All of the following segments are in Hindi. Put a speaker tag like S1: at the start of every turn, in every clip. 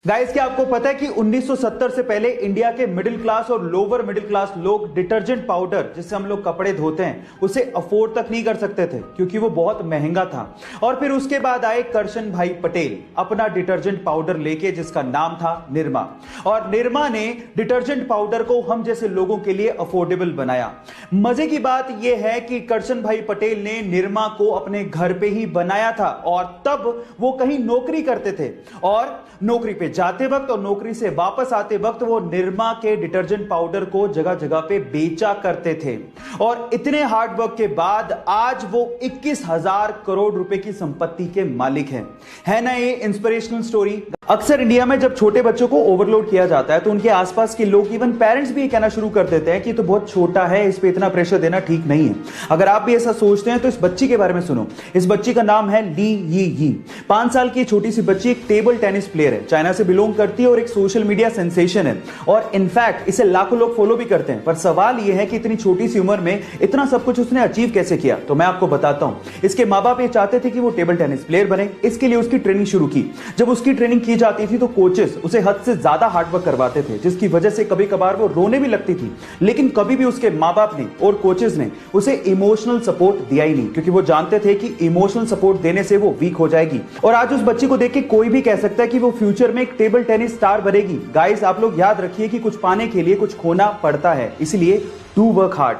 S1: गाइस, क्या आपको पता है कि 1970 से पहले इंडिया के मिडिल क्लास और लोअर मिडिल क्लास लोग डिटर्जेंट पाउडर, जिससे हम लोग कपड़े धोते हैं, उसे अफोर्ड तक नहीं कर सकते थे क्योंकि वो बहुत महंगा था। और फिर उसके बाद आए करशन भाई पटेल अपना डिटर्जेंट पाउडर लेके, जिसका नाम था निरमा। और निरमा ने डिटर्जेंट पाउडर को हम जैसे लोगों के लिए अफोर्डेबल बनाया। मजे की बात यह है कि करशन भाई पटेल ने निरमा को अपने घर पे ही बनाया था और तब वो कहीं नौकरी करते थे और नौकरी पे जाते वक्त और नौकरी से वापस आते वक्त वो निरमा के डिटर्जेंट पाउडर को जगह जगह पे बेचा करते थे। और इतने हार्ड वर्क के बाद आज वो 21,000 करोड़ रुपए की संपत्ति के मालिक हैं। है ना ये इंस्पिरेशनल स्टोरी। अक्सर इंडिया में जब छोटे बच्चों को ओवरलोड किया जाता है तो उनके आसपास के लोग, इवन पेरेंट्स भी ये कहना शुरू कर देते हैं कि तो बहुत छोटा है, इस पे इतना प्रेशर देना ठीक नहीं है। अगर आप भी ऐसा सोचते हैं तो इस बच्ची के बारे में सुनो। इस बच्ची का नाम है ली यी। 5 साल की छोटी सी बच्ची एक टेबल टेनिस प्लेयर है, चाइना से बिलोंग करती है और एक सोशल मीडिया सेंसेशन है। और इनफैक्ट इसे लाखों लोग फॉलो भी करते हैं। पर सवाल यह है कि इतनी छोटी सी उम्र में इतना सब कुछ उसने अचीव कैसे किया। तो मैं आपको बताता हूं। इसके माँ बाप ये चाहते थे कि वो टेबल टेनिस प्लेयर बने, इसके लिए उसकी ट्रेनिंग शुरू की। जब उसकी ट्रेनिंग की जाती थी तो कोचेस उसे हद से ज्यादा हार्डवर्क करवाते थे, जिसकी वजह से कभी कभार वो रोने भी लगती थी। लेकिन कभी भी उसके माँ बाप ने और कोचेस ने उसे इमोशनल सपोर्ट दिया ही नहीं, क्योंकि वो जानते थे कि इमोशनल सपोर्ट देने से वो वीक हो जाएगी। और आज उस बच्ची को देख के कोई भी कह सकता है कि वो फ्यूचर में एक टेबल टेनिस स्टार बनेगी। गाइस, आप लोग याद रखिए कि कुछ पाने के लिए कुछ खोना पड़ता है, इसलिए डू वर्क हार्ड।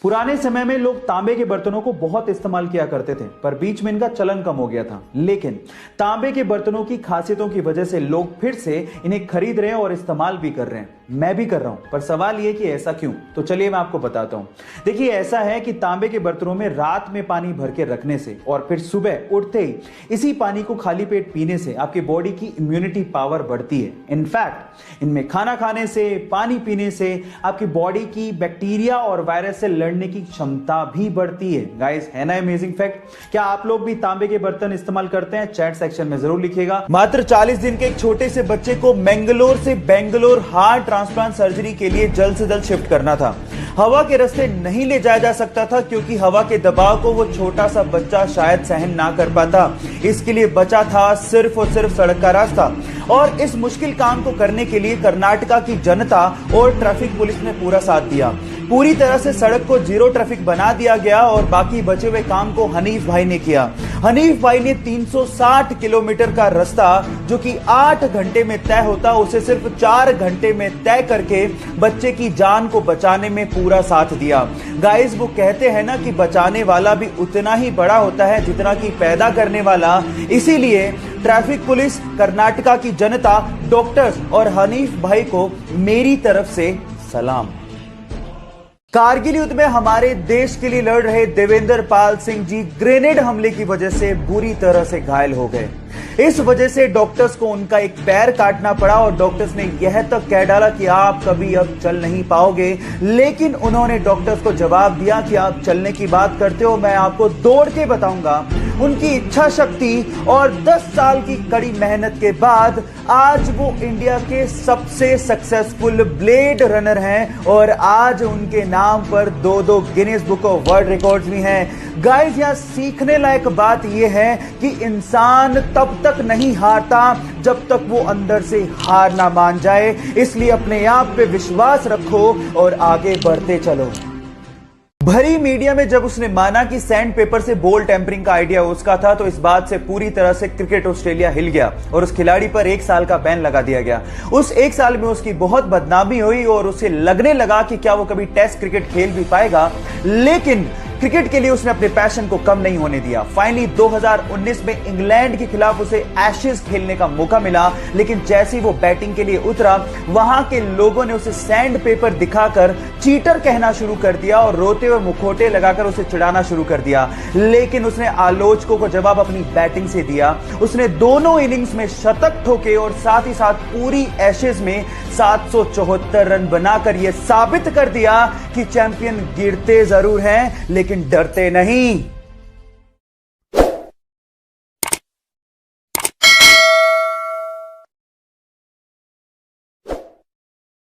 S1: पुराने समय में लोग तांबे के बर्तनों को बहुत इस्तेमाल किया करते थे, पर बीच में इनका चलन कम हो गया था। लेकिन तांबे के बर्तनों की खासियतों की वजह से लोग फिर से इन्हें खरीद रहे हैं और इस्तेमाल भी कर रहे हैं। मैं भी कर रहा हूं, पर सवाल यह कि ऐसा क्यों? तो चलिए मैं आपको बताता हूं। देखिए, ऐसा है कि तांबे के बर्तनों में रात में पानी भर के रखने से और फिर सुबह उठते ही इसी पानी को खाली पेट पीने से आपकी बॉडी की इम्यूनिटी पावर बढ़ती है। इनफैक्ट इनमें खाना खाने से, पानी पीने से आपकी बॉडी की बैक्टीरिया और वायरस से लड़ने की क्षमता भी बढ़ती है। गाइस, है ना अमेजिंग फैक्ट? क्या आप लोग भी तांबे के बर्तन इस्तेमाल करते हैं? चैट सेक्शन में जरूर लिखिएगा। मात्र 40 दिन के एक छोटे से बच्चे को मैंगलोर से बेंगलोर हार्ट ट्रांसप्लांट सर्जरी के लिए जल्द से जल्द शिफ्ट करना था। हवा के रास्ते नहीं ले जाया जा सकता था क्योंकि हवा के दबाव को वो छोटा सा बच्चा शायद सहन ना कर पाता। इसके लिए बचा था सिर्फ और सिर्फ सड़क का रास्ता। और इस मुश्किल काम को करने के लिए कर्नाटका की जनता और ट्रैफिक पुलिस ने पूरा साथ दिया। पूरी तरह से सड़क को जीरो ट्रैफिक बना दिया गया और बाकी बचे हुए काम को हनीफ भाई ने किया। हनीफ भाई ने 360 किलोमीटर का रास्ता, जो कि 8 घंटे में तय होता, उसे सिर्फ 4 घंटे में तय करके बच्चे की जान को बचाने में पूरा साथ दिया। गाइस, वो कहते हैं ना कि बचाने वाला भी उतना ही बड़ा होता है जितना कि पैदा करने वाला। इसीलिए ट्रैफिक पुलिस, कर्नाटका की जनता, डॉक्टर्स और हनीफ भाई को मेरी तरफ से सलाम। कारगिल युद्ध में हमारे देश के लिए लड़ रहे देवेंद्र पाल सिंह जी ग्रेनेड हमले की वजह से बुरी तरह से घायल हो गए। इस वजह से डॉक्टर्स को उनका एक पैर काटना पड़ा और डॉक्टर्स ने यह तक कह डाला कि आप कभी अब चल नहीं पाओगे। लेकिन उन्होंने डॉक्टर्स को जवाब दिया कि आप चलने की बात करते हो, मैं आपको दौड़ के बताऊंगा। उनकी इच्छा शक्ति और 10 साल की कड़ी मेहनत के बाद आज वो इंडिया के सबसे सक्सेसफुल ब्लेड रनर हैं और आज उनके नाम पर 2 Guinness book of world records भी हैं। गाइस, यहां सीखने लायक बात यह है कि इंसान तब तक नहीं हारता जब तक वो अंदर से हार ना मान जाए। इसलिए अपने आप पे विश्वास रखो और आगे बढ़ते चलो। भरी मीडिया में जब उसने माना कि सैंड पेपर से बॉल टेम्परिंग का आइडिया उसका था, तो इस बात से पूरी तरह से क्रिकेट ऑस्ट्रेलिया हिल गया और उस खिलाड़ी पर 1 साल का बैन लगा दिया गया। उस 1 साल में उसकी बहुत बदनामी हुई और उसे लगने लगा कि क्या वो कभी टेस्ट क्रिकेट खेल भी पाएगा। लेकिन क्रिकेट के लिए उसने अपने पैशन को कम नहीं होने दिया। फाइनली 2019 में इंग्लैंड के खिलाफ उसे एशेज खेलने का मौका मिला। लेकिन जैसे ही वो बैटिंग के लिए उतरा, वहां के लोगों ने उसे सैंड पेपर दिखाकर चीटर कहना शुरू कर दिया और रोते हुए मुखौटे लगाकर उसे चिढ़ाना शुरू कर दिया। लेकिन उसने आलोचकों को जवाब अपनी बैटिंग से दिया। उसने दोनों इनिंग्स में शतक ठोके और साथ ही साथ पूरी एशेज में 774 रन बनाकर यह साबित कर दिया कि चैंपियन गिरते जरूर हैं लेकिन डरते नहीं।